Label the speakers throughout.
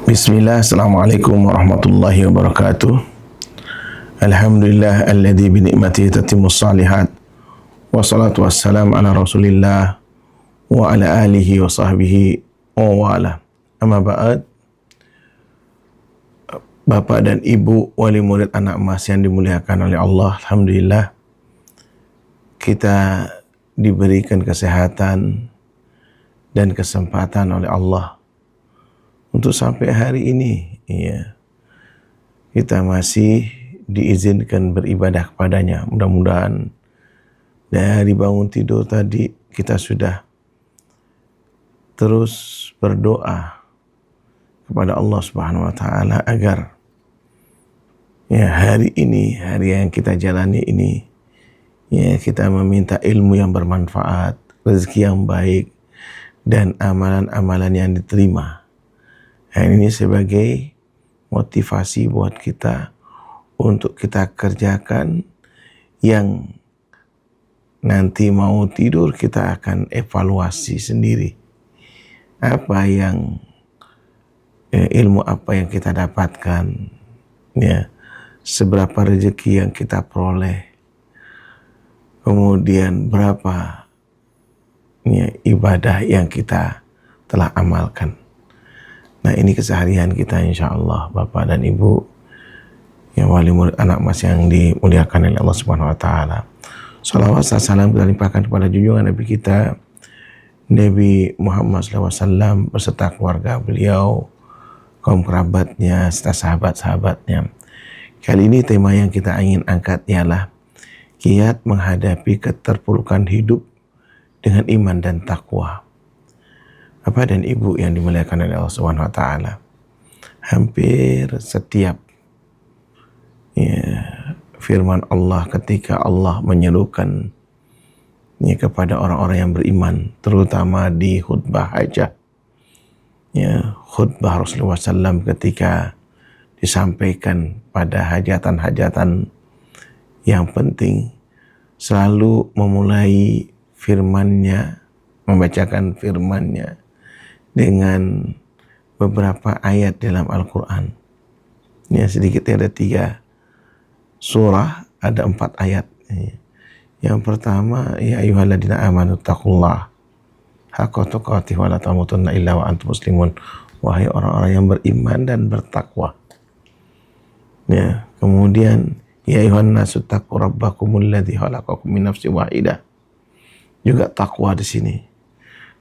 Speaker 1: Bismillah, Assalamualaikum warahmatullahi wabarakatuh. Alhamdulillah alladzi bi ni'matihi tatimmus shalihat. Wassalatu wassalam ala Rasulillah wa ala alihi wa sahbihi wa wala. Amma ba'd. Bapak dan Ibu wali murid anak emas yang dimuliakan oleh Allah, alhamdulillah kita diberikan kesehatan dan kesempatan oleh Allah untuk sampai hari ini, kita masih diizinkan beribadah kepadanya. Mudah-mudahan dari bangun tidur tadi kita sudah terus berdoa kepada Allah Subhanahu wa taala agar hari ini, hari yang kita jalani ini, kita meminta ilmu yang bermanfaat, rezeki yang baik, dan amalan-amalan yang diterima. Ini sebagai motivasi buat kita untuk kita kerjakan, yang nanti mau tidur kita akan evaluasi sendiri apa yang ilmu apa yang kita dapatkan, seberapa rezeki yang kita peroleh, kemudian berapa ibadah yang kita telah amalkan. Nah, ini keseharian kita insyaallah Bapak dan Ibu yang wali murid anak emas yang dimuliakan oleh Allah Subhanahu wa taala. Salawat dan salam kita limpahkan kepada junjungan Nabi kita Nabi Muhammad SAW beserta keluarga beliau, kaum kerabatnya, serta sahabat-sahabatnya. Kali ini tema yang kita ingin angkat ialah kiat menghadapi keterpurukan hidup dengan iman dan takwa. Bapak dan Ibu yang dimuliakan oleh Allah Subhanahu wa taala, hampir setiap firman Allah ketika Allah menyerukan kepada orang-orang yang beriman, terutama di khutbah hajah, khutbah Rasulullah SAW ketika disampaikan pada hajatan-hajatan yang penting, selalu memulai firman-Nya, membacakan firman-Nya dengan beberapa ayat dalam Al-Quran. Sedikitnya ada 3 surah, ada 4 ayat. Yang pertama, ya ayyuhalladzina amanu taqullaha haqqa tuqatih wa la tamutunna illa wa antum muslimun. Wahai orang-orang yang beriman dan bertakwa. Kemudian, ya ayyuhan nasu taqu rabbakumul ladzi khalaqakum min nafsin wahidah. Juga takwa di sini.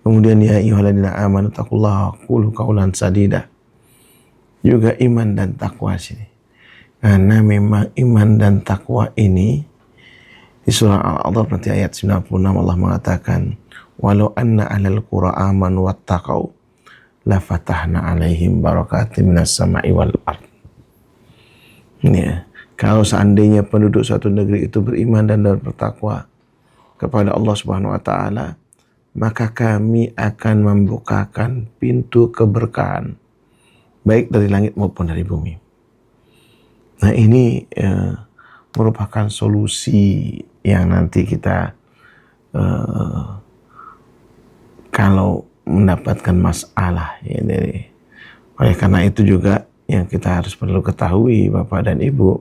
Speaker 1: Kemudian ya ayyuhalladzina amanu taqullaha qulu qaulan sadida. Juga iman dan takwa sini. Karena memang iman dan takwa ini di surah Al-A'raf nanti ayat 96 Allah mengatakan, walau anna ahlal qura amanu wattaqau la fatahna alaihim barakatim minas sama'i wal ard. Kalau seandainya penduduk suatu negeri itu beriman dan bertakwa kepada Allah Subhanahu wa taala, maka kami akan membukakan pintu keberkahan baik dari langit maupun dari bumi. Nah, ini merupakan solusi yang nanti kita kalau mendapatkan masalah oleh karena itu juga yang kita harus perlu ketahui Bapak dan Ibu,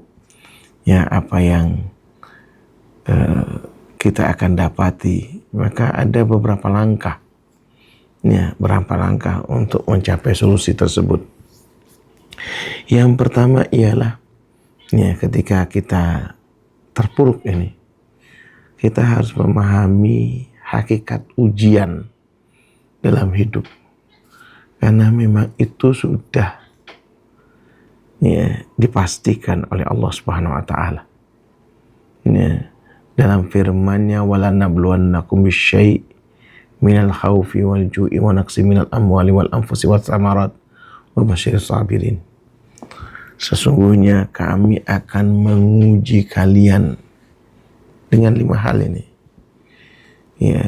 Speaker 1: apa yang kita akan dapati, maka ada beberapa langkah untuk mencapai solusi tersebut. Yang pertama ialah ketika kita terpuruk ini, kita harus memahami hakikat ujian dalam hidup, karena memang itu sudah dipastikan oleh Allah Subhanahu wa taala. Dalam firman-Nya, walanabluwannakum bisyai' minal khaufi wal ju'i wa naqsi minal amwali wal anfusi was samarat wa basyiris sabirin. Sesungguhnya kami akan menguji kalian dengan 5 hal ini.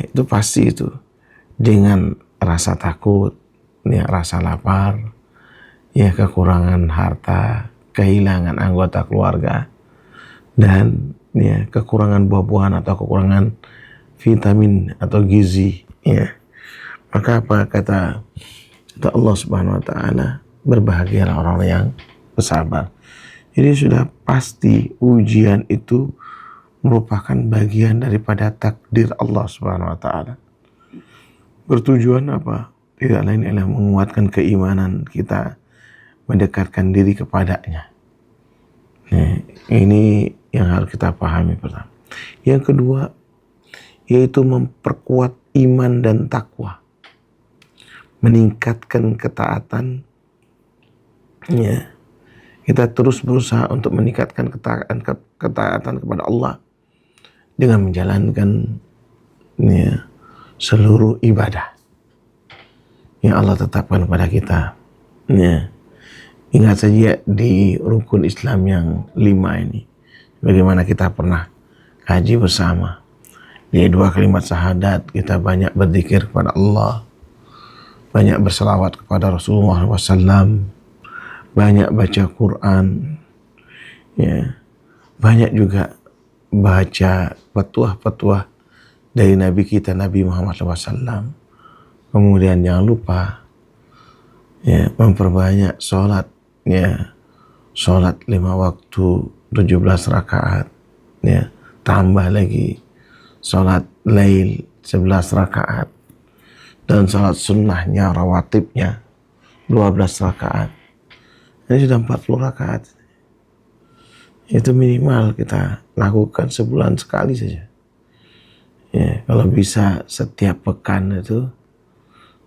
Speaker 1: Itu pasti itu. Dengan rasa takut, rasa lapar, kekurangan harta, kehilangan anggota keluarga, dan kekurangan buah-buahan atau kekurangan vitamin atau gizi. Maka apa kata Allah Subhanahu wa taala, berbahagialah orang yang bersabar. Jadi sudah pasti ujian itu merupakan bagian daripada takdir Allah Subhanahu wa taala. Bertujuan apa? Tidak lain adalah menguatkan keimanan kita, mendekatkan diri kepadanya. Nah, ini yang harus kita pahami pertama. Yang kedua, yaitu memperkuat iman dan takwa, meningkatkan ketaatan. Ya, kita terus berusaha untuk meningkatkan ketaatan kepada Allah dengan menjalankan seluruh ibadah yang Allah tetapkan kepada kita. Ya. Ingat saja di rukun Islam yang 5 ini, bagaimana kita pernah kaji bersama. Di 2 kalimat syahadat kita banyak berzikir kepada Allah, banyak berselawat kepada Rasulullah SAW, banyak baca Quran, ya, banyak juga baca petuah-petuah dari Nabi kita, Nabi Muhammad SAW. Kemudian jangan lupa ya, memperbanyak sholat, ya, sholat 5 waktu 17 rakaat, ya, tambah lagi sholat lail 11 rakaat, dan sholat sunnahnya, rawatibnya 12 rakaat. Ini sudah 40 rakaat. Itu minimal kita lakukan sebulan sekali saja. Ya, kalau bisa setiap pekan itu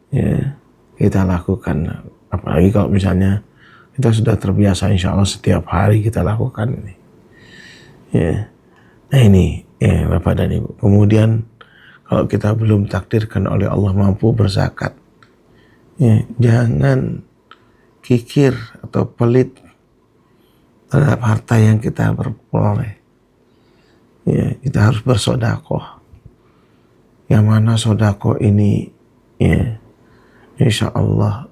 Speaker 1: ya, kita lakukan. Apalagi kalau misalnya kita sudah terbiasa, insya Allah setiap hari kita lakukan ini. Ya. Nah ini ya Bapak dan Ibu. Kemudian kalau kita belum takdirkan oleh Allah mampu berzakat, ya, jangan kikir atau pelit terhadap harta yang kita peroleh. Ya, kita harus bersedekah. Yang mana sedekah ini, ya, insya Allah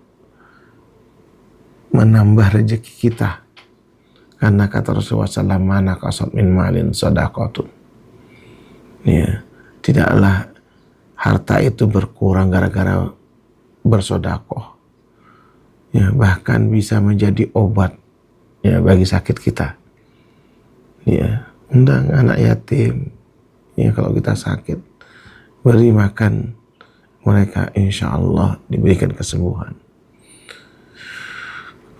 Speaker 1: menambah rezeki kita. Karena kata Rasulullah SAW, mana kasat min malin sedekatun. Ya, tidaklah harta itu berkurang gara-gara bersedekah. Ya, bahkan bisa menjadi obat, ya, bagi sakit kita. Ya, undang anak yatim, ya, kalau kita sakit, beri makan mereka, insya Allah diberikan kesembuhan.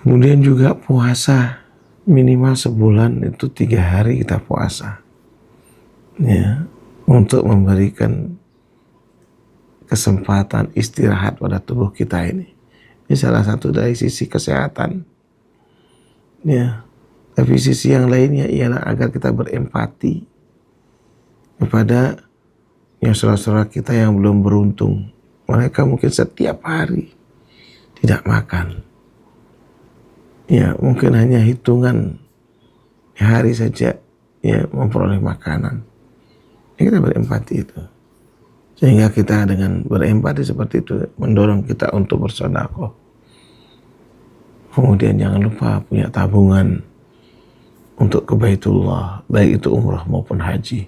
Speaker 1: Kemudian juga puasa, minimal sebulan itu 3 hari kita puasa, ya, untuk memberikan kesempatan istirahat pada tubuh kita ini. Ini salah satu dari sisi kesehatan. Ya, tapi sisi yang lainnya ialah agar kita berempati kepada yang saudara-saudara kita yang belum beruntung. Mereka mungkin setiap hari tidak makan. Ya, mungkin hanya hitungan hari saja ya memperoleh makanan. Ya, kita berempati itu. Sehingga kita dengan berempati seperti itu mendorong kita untuk bersedekah. Kemudian jangan lupa punya tabungan untuk ke Baitullah, baik itu umrah maupun haji.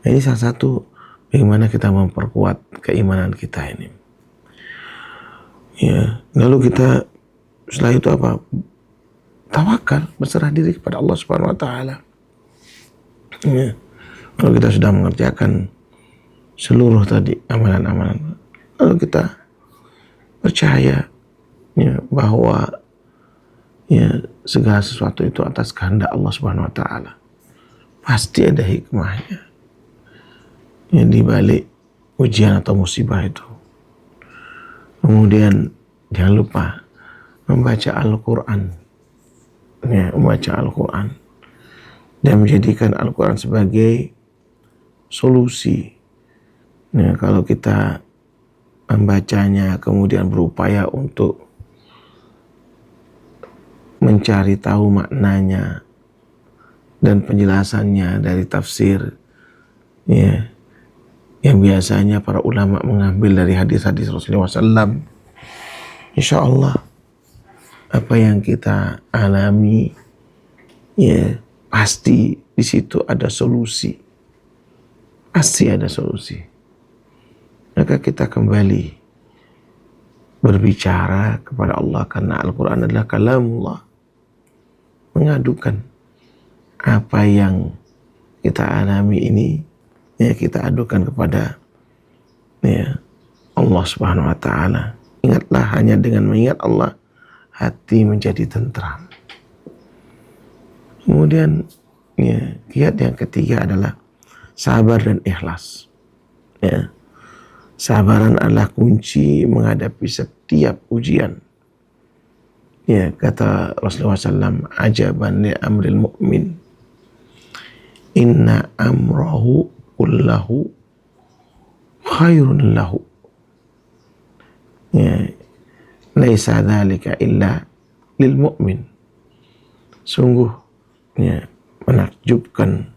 Speaker 1: Nah, ini salah satu bagaimana kita memperkuat keimanan kita ini. Ya, lalu kita setelah itu apa? Tawakal, berserah diri kepada Allah Subhanahu wa taala. Ya. Kalau kita sudah mengerjakan seluruh tadi amalan-amalan, lalu kita percaya ya, bahwa ya, segala sesuatu itu atas kehendak Allah Subhanahu wa taala. Pasti ada hikmahnya yang di balik ujian atau musibah itu. Kemudian jangan lupa membaca Al-Quran, ya, membaca Al-Quran dan menjadikan Al-Quran sebagai solusi. Ya, kalau kita membacanya kemudian berupaya untuk mencari tahu maknanya dan penjelasannya dari tafsir, ya, yang biasanya para ulama mengambil dari hadis-hadis Rasulullah SAW, insya Allah apa yang kita alami, ya, pasti di situ ada solusi, pasti ada solusi. Maka kita kembali berbicara kepada Allah, karena Al-Quran adalah kalamullah, mengadukan apa yang kita alami ini, ya kita adukan kepada ya Allah Subhanahu wa taala. Ingatlah, hanya dengan mengingat Allah hati menjadi tentram. Kemudian ya, kiat yang ketiga adalah sabar dan ikhlas. Ya. Sabaran adalah kunci menghadapi setiap ujian. Ya, kata Rasulullah SAW, ajaban li amril mu'min, inna amrahu kullahu khairun lahu. Ya, laisa dzalika illa lil mu'min. Sungguh ya, menakjubkan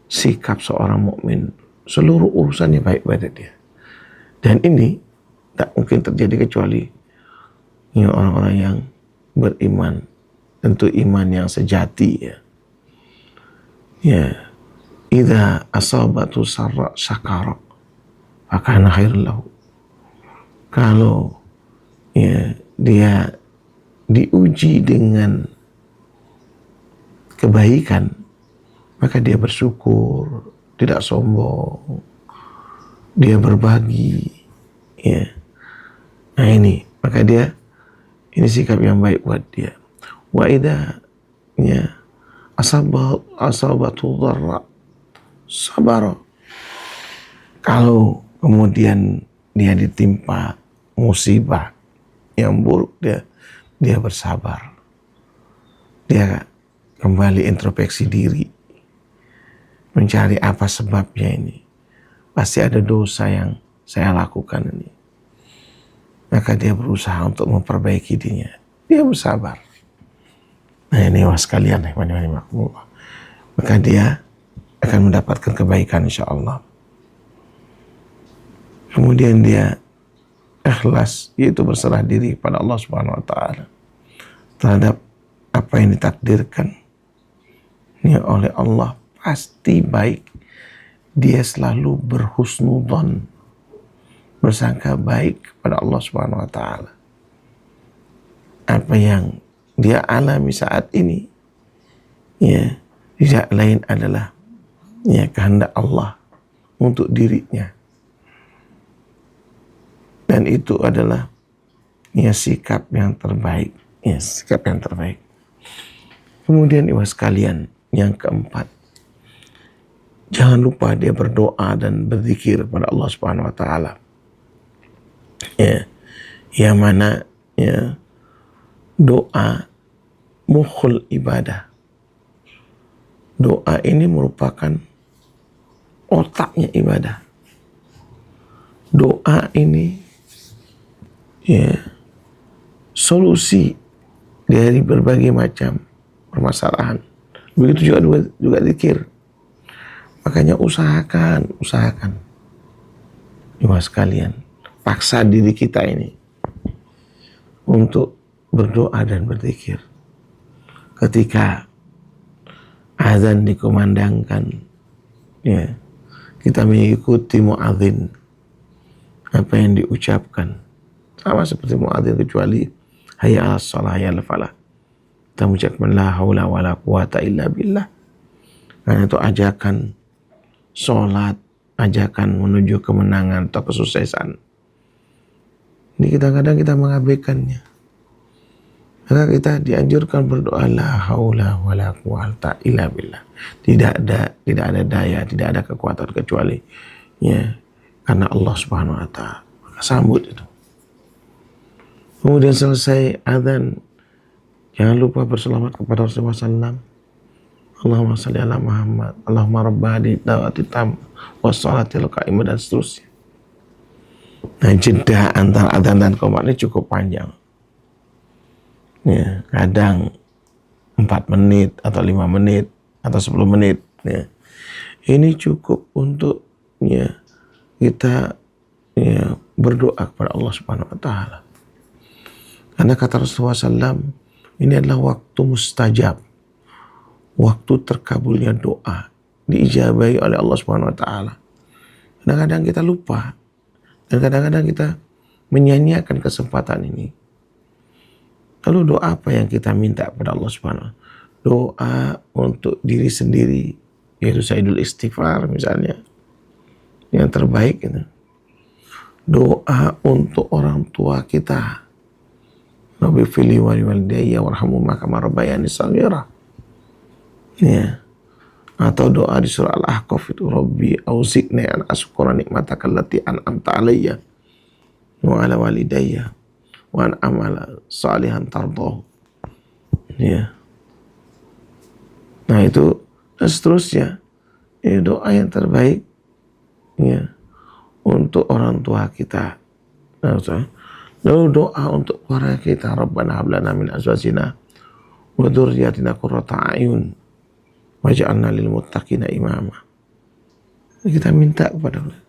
Speaker 1: sikap seorang mukmin, seluruh urusannya baik pada dia. Dan ini tak mungkin terjadi kecuali ya, orang-orang yang beriman, tentu iman yang sejati ya. Ya, idza asabatu sarra syakara fakana khairul lahu. Kalau ya dia diuji dengan kebaikan, maka dia bersyukur, tidak sombong, dia berbagi, ya. Nah ini, maka dia, ini sikap yang baik buat dia. Wa idza ya asabatu dharra sabar. Kalau kemudian dia ditimpa musibah yang buruk, dia bersabar. Dia kembali introspeksi diri, mencari apa sebabnya ini. Pasti ada dosa yang saya lakukan ini. Maka dia berusaha untuk memperbaiki dirinya. Dia bersabar. Nah ini was sekalian, maka dia akan mendapatkan kebaikan insya Allah. Kemudian dia ikhlas, yaitu berserah diri kepada Allah Subhanahu wa taala terhadap apa yang ditakdirkan ya oleh Allah, pasti baik. Dia selalu berhusnudzon, bersangka baik kepada Allah Subhanahu wa taala. Apa yang dia alami saat ini ya tidak lain adalah ya kehendak Allah untuk dirinya. Dan itu adalah ya sikap yang terbaik, ya sikap yang terbaik. Kemudian ibu sekalian, yang keempat, jangan lupa dia berdoa dan berzikir kepada Allah Subhanahu wa taala. Ya, yang mana ya doa mukhul ibadah. Doa ini merupakan otaknya ibadah. Doa ini ya solusi dari berbagai macam permasalahan. Begitu juga zikir. Makanya usahakan Ibu sekalian, paksa diri kita ini untuk berdoa dan berzikir. Ketika azan dikumandangkan, ya, kita mengikuti muadzin, apa yang diucapkan sama seperti muadzin, kecuali hayya 'alas shalah hayya 'alal falah. Kita mengucapkan la haula wala quwata illa billah. Karena itu ajakan sholat, ajakan menuju kemenangan atau kesuksesan. Ini kadang-kadang kita mengabaikannya. Maka kita dianjurkan berdoa la haula wala quwata illa billah. Tidak ada daya, tidak ada kekuatan kecuali ya karena Allah Subhanahu wa taala. Maka sambut itu. Kemudian selesai azan, jangan lupa berselawat kepada Rasulullah SAW. Allahumma shalli ala Muhammad, Allahumma rabba hadhihi da'wati tam wassalatil qa'imah, dan seterusnya. Nah, jeda antara adzan dan qomat ini cukup panjang. Ya, kadang 4 menit atau 5 menit atau 10 menit. Ya. Ini cukup untuk ya kita ya berdoa kepada Allah Subhanahu wa taala. Karena kata Rasulullah SAW, ini adalah waktu mustajab. Waktu terkabulnya doa, diijabahi oleh Allah Subhanahu wa taala. Kadang-kadang kita lupa, dan kadang-kadang kita menyanyiakan kesempatan ini. Lalu doa apa yang kita minta kepada Allah Subhanahu wa Ta'ala? Doa untuk diri sendiri, yaitu Sayyidul Istighfar misalnya, yang terbaik itu. Doa untuk orang tua kita, Rabbi fili walidayya warhamhuma kama rabbayani shaghira. Ya. Atau doa di surah Al-Ahqaf itu, Rabbi auzi'ni an ashkura nikmataka allati an'amta alayya wa ala walidayya wa an amala salihan tardahu. Ya. Nah itu dan seterusnya. Ini doa yang terbaik ya untuk orang tua kita. Lalu doa untuk keluarga kita, Rabbana hab lana min azwajina wa dzurriyyatina qurrata a'yun waj'alna lil muttaqina imama. Kita minta kepada Allah.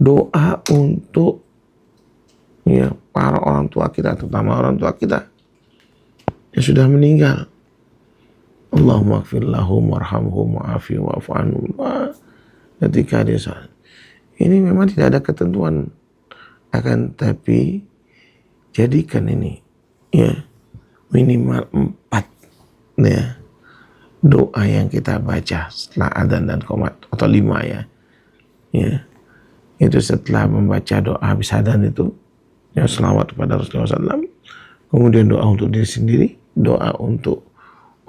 Speaker 1: Doa untuk ya para orang tua kita, terutama orang tua kita yang sudah meninggal. Allahumma ighfir lahum warhamhum wa'afi wa'fu anhum. Ketika dia salat. Ini memang tidak ada ketentuan, akan tapi jadikan ini ya minimal 4 ya doa yang kita baca setelah adzan dan qomat, atau 5 ya. Ya. Itu setelah membaca doa habis adzan itu ya selawat kepada Rasulullah SAW, kemudian doa untuk diri sendiri, doa untuk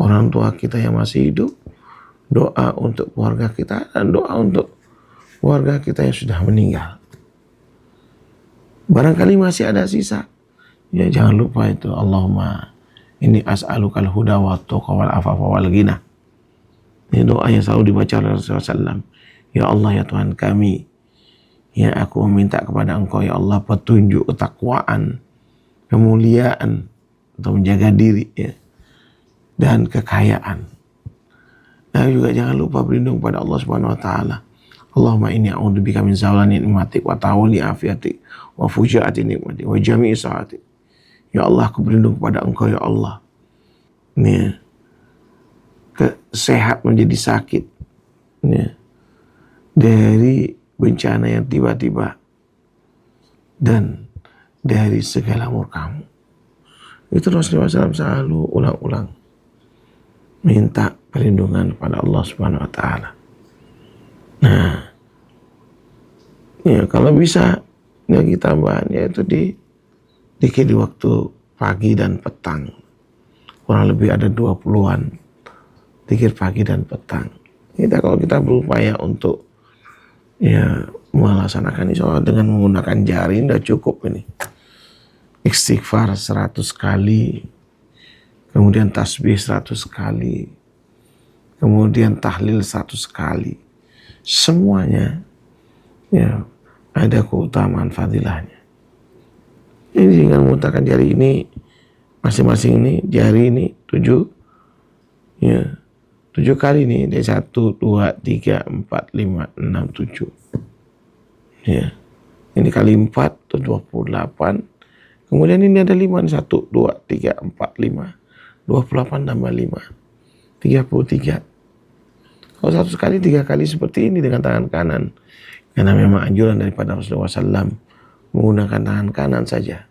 Speaker 1: orang tua kita yang masih hidup, doa untuk keluarga kita, dan doa untuk keluarga kita yang sudah meninggal. Barangkali masih ada sisa, ya jangan lupa itu, Allahumma inni as'alukal huda wa tuqa wal afafa wal ghina. Ini doa yang selalu dibaca oleh Rasulullah SAW. Ya Allah, ya Tuhan kami, ya aku meminta kepada Engkau ya Allah petunjuk, ketakwaan, kemuliaan untuk menjaga diri ya, dan kekayaan. Nah juga jangan lupa berlindung pada Allah Subhanahu wa Ta'ala. Allahumma inni a'udzubika min zawalani nikmatik wa ta'awuli afiatik wa fujaati nikmatik wa jami'i sa'atik. Ya Allah, aku berlindung kepada Engkau ya Allah. Nih, sehat menjadi sakit. Nih, dari bencana yang tiba-tiba dan dari segala murkamu. Itu Rasulullah SAW selalu ulang-ulang minta perlindungan pada Allah Subhanahu wa Ta'ala. Nah, ya kalau bisa ya kita tambahan yaitu di waktu pagi dan petang. Kurang lebih ada 20-an zikir pagi dan petang. Kalau kita berupaya untuk ya melaksanakan insya Allah dengan menggunakan jari sudah cukup ini. Istighfar 100 kali, kemudian tasbih 100 kali, kemudian tahlil 100 kali. Semuanya ya ada keutamaan fadilahnya. Ini dengan menggunakan jari ini, masing-masing ini jari ini 7 ya 7 kali nih, dari 1, 2, 3, 4, 5, 6, 7 ya. Ini kali 4 itu 28. Kemudian ini ada 5, 1, 2, 3, 4, 5. 28 tambah 5, 33. Kalau 100 kali 3 kali seperti ini dengan tangan kanan, karena memang anjuran daripada Rasulullah SAW menggunakan tangan kanan saja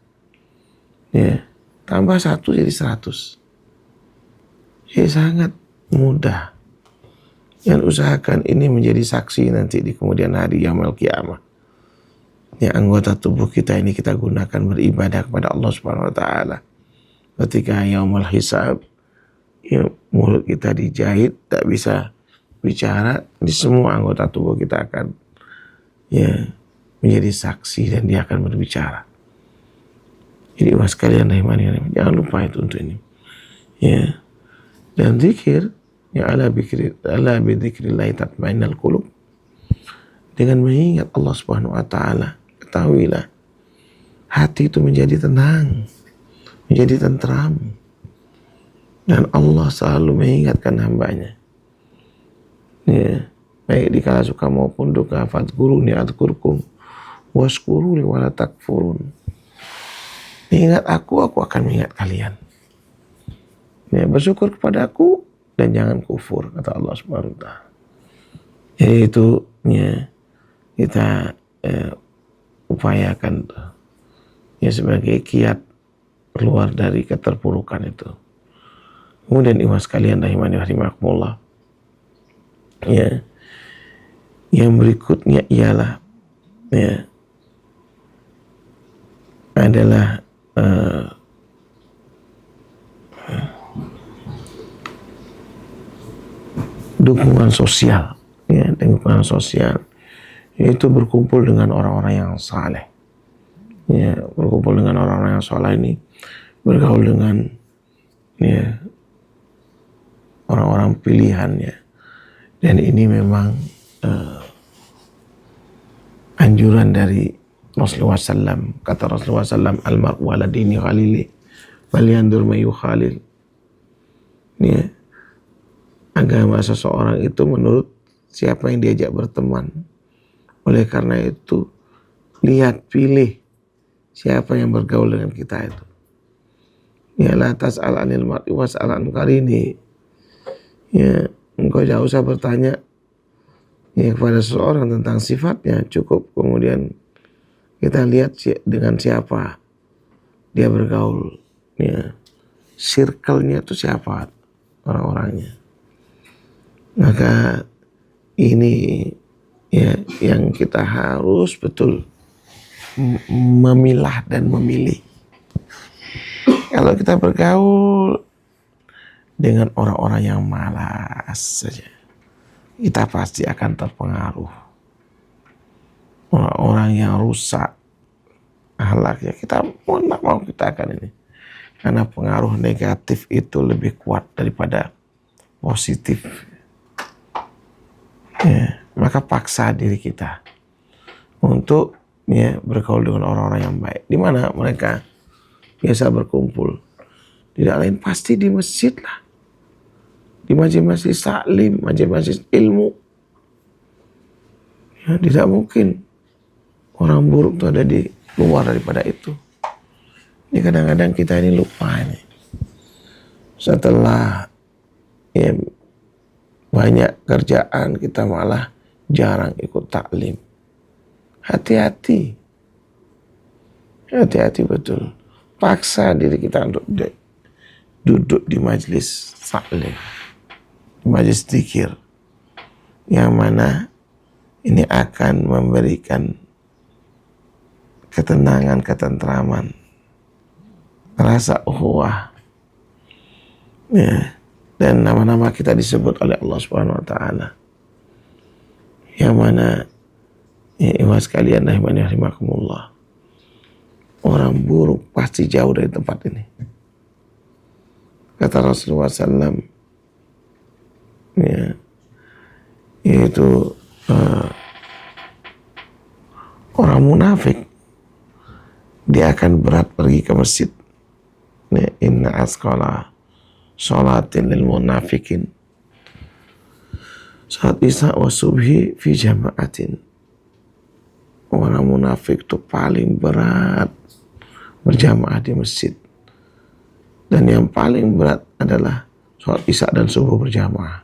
Speaker 1: ya, tambah 1 jadi 100. Ya sangat mudah. Yang usahakan ini menjadi saksi nanti di kemudian hari yaumul qiyamah. Ya anggota tubuh kita ini kita gunakan beribadah kepada Allah Subhanahu wa Ta'ala. Ketika yaumul hisab, ya mulut kita dijahit, tak bisa bicara, di semua anggota tubuh kita akan ya menjadi saksi dan dia akan berbicara. Jadi mas kalian rahimani, jangan lupa itu untuk ini. Ya. Dan zikir ya ala bidzikrillah tatmainnul qulub. Dengan mengingat Allah Subhanahu wa Ta'ala, ketahuilah hati itu menjadi tenang, menjadi tentram. Dan Allah selalu mengingatkan hambanya. Ya, baik di kala suka maupun duka, fadhkuruni adzkurkum washkuruli wala takfurun. Ingat aku akan mengingat kalian. Ya, bersyukur kepada aku dan jangan kufur, kata Allah Subhanahu wa Ta'ala. Jadi itu ya, kita upayakan ya sebagai kiat keluar dari keterpurukan itu. Kemudian ikhwan sekalian rahimani rahimakumullah, ya, yang berikutnya ialah ya adalah dukungan sosial, ya, dukungan sosial, yaitu berkumpul dengan orang-orang yang saleh, ya, berkumpul dengan orang-orang yang saleh ini, bergaul dengan ya orang-orang pilihannya, dan ini memang anjuran dari Rasulullah SAW. Kata Rasulullah SAW, almar'u ala dini khalili falyandur mayu khalil. Ya, agama seseorang itu menurut siapa yang diajak berteman. Oleh karena itu, lihat, pilih siapa yang bergaul dengan kita itu. Ya, la tas'al anil mar'i was'al an qarini. Ya, engkau jangan usah bertanya ya kepada seseorang tentang sifatnya, cukup kemudian kita lihat dengan siapa dia bergaul, ya, circle-nya itu siapa orang-orangnya. Maka ini ya yang kita harus betul memilah dan memilih. Kalau kita bergaul dengan orang-orang yang malas saja, kita pasti akan terpengaruh. Orang-orang yang rusak akhlaknya, kita mau kita akan ini. Karena pengaruh negatif itu lebih kuat daripada positif. Ya, maka paksa diri kita untuk ya bergaul dengan orang-orang yang baik. Di mana mereka biasa berkumpul? Tidak lain pasti di masjid lah, di majelis taklim, majelis ilmu. Ya, tidak mungkin orang buruk itu ada di luar daripada itu. Ini kadang-kadang kita ini lupa ini. Setelah ya banyak kerjaan, kita malah jarang ikut taklim. Hati-hati. Hati-hati betul. Paksa diri kita untuk duduk di majelis taklim, di majelis zikir, yang mana ini akan memberikan ketenangan, ketentraman, rasa ukhuwah, ya, dan nama-nama kita disebut oleh Allah Subhanahu wa taala. Yang mana ya ikhwan sekalian rahimani rahimakumullah, orang buruk pasti jauh dari tempat ini. Kata Rasulullah SAW, ya, yaitu orang munafik dia akan berat pergi ke masjid. Inna asqala sholatin lil munafikin saat isya wa subhi fi jama'atin. Orang munafik itu paling berat berjamaah di masjid, dan yang paling berat adalah sholat isya dan subuh berjamaah.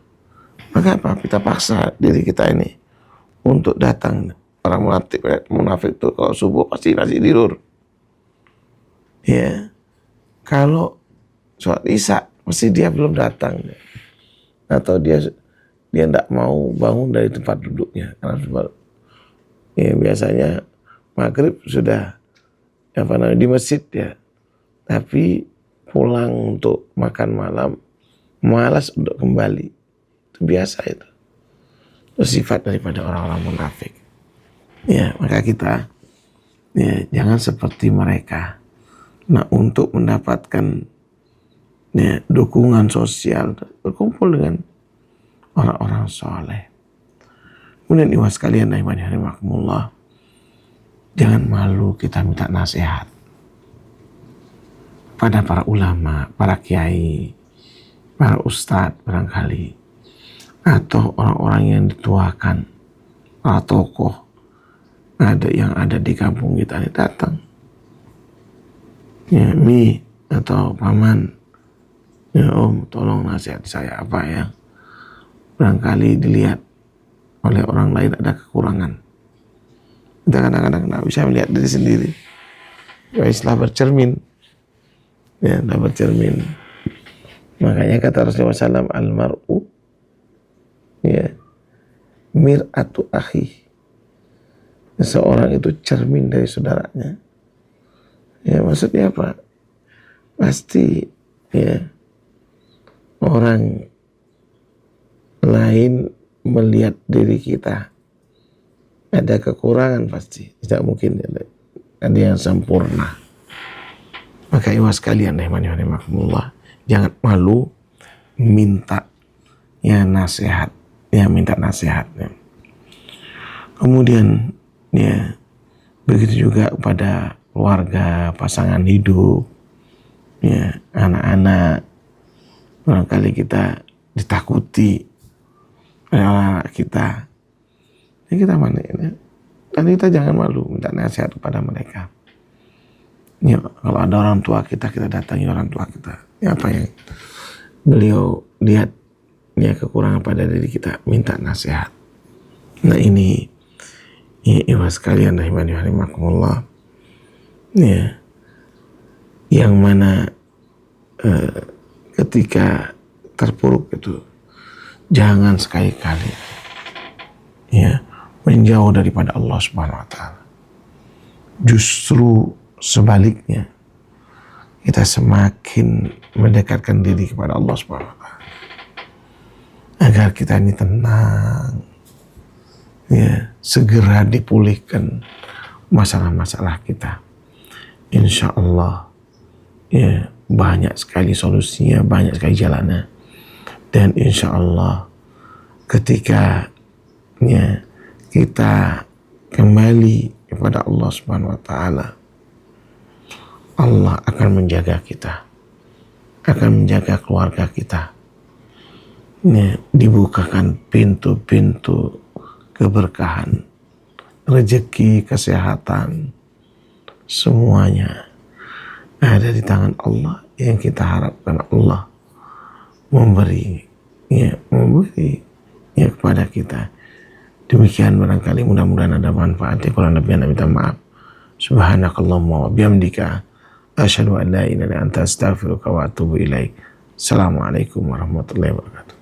Speaker 1: Maka apa? Kita paksa diri kita ini untuk datang. Orang munafik itu kalau subuh pasti masih tidur. Ya, kalau sholat isya mesti dia belum datang, atau dia tidak mau bangun dari tempat duduknya. Karena ya, biasanya maghrib sudah di masjid ya, tapi pulang untuk makan malam malas untuk kembali. Itu biasa itu. Itu sifat daripada orang-orang munafik. Ya, maka kita ya jangan seperti mereka. Nah, untuk mendapatkan ya, dukungan sosial, berkumpul dengan orang-orang soleh. Kemudian ikhwan sekalian rahimakumullah, jangan malu kita minta nasihat pada para ulama, para kiai, para ustadz barangkali, atau orang-orang yang dituakan, para tokoh yang ada di kampung kita ini datang. Ya, Mi atau paman, ya om, tolong nasihat saya apa ya, barangkali dilihat oleh orang lain ada kekurangan. Kita kadang-kadang tidak bisa melihat diri sendiri. Istilah bercermin, ya, sudah bercermin. Makanya kata Rasulullah SAW, almar'u, ya, mir'atu akhi. Seseorang itu cermin dari saudaranya. Ya, maksudnya apa? Pasti, ya, orang lain melihat diri kita ada kekurangan, pasti tidak mungkin ada yang sempurna. Maka ikhwas sekalian, rahimakumullah, jangan malu minta ya nasihat, ya minta nasihatnya. Kemudian ya begitu juga kepada keluarga, pasangan hidup, ya anak-anak. Barangkali kita ditakuti oleh anak kita, ya kita mana ini? Dan kita jangan malu minta nasihat kepada mereka. Ya, kalau ada orang tua kita, kita datangi orang tua kita. Ya, apa yang beliau lihat, ya kekurangan pada diri kita, minta nasihat. Nah ini, ya ikhwas sekalian, rahimakumullah, ya, yang mana ketika terpuruk itu jangan sekali-kali ya menjauh daripada Allah Subhanahu wa taala. Justru sebaliknya, kita semakin mendekatkan diri kepada Allah Subhanahu wa taala agar kita ini tenang, ya, segera dipulihkan masalah-masalah kita. Insya Allah, ya, banyak sekali solusinya, banyak sekali jalannya. Dan insya Allah ketika, ya, kita kembali kepada Allah Subhanahu wa taala, Allah akan menjaga kita, akan menjaga keluarga kita. Ya, dibukakan pintu-pintu keberkahan, rezeki, kesehatan, semuanya ada di tangan Allah. Yang kita harapkan Allah memberi, ya, kepada kita. Demikian barangkali, mudah-mudahan ada manfaatnya. Kurang lebihnya minta maaf. Subhanakallahumma wa bihamdika asyhadu an la ilaha illa anta astaghfiruka wa atubu ilaik. Assalamualaikum warahmatullahi wabarakatuh.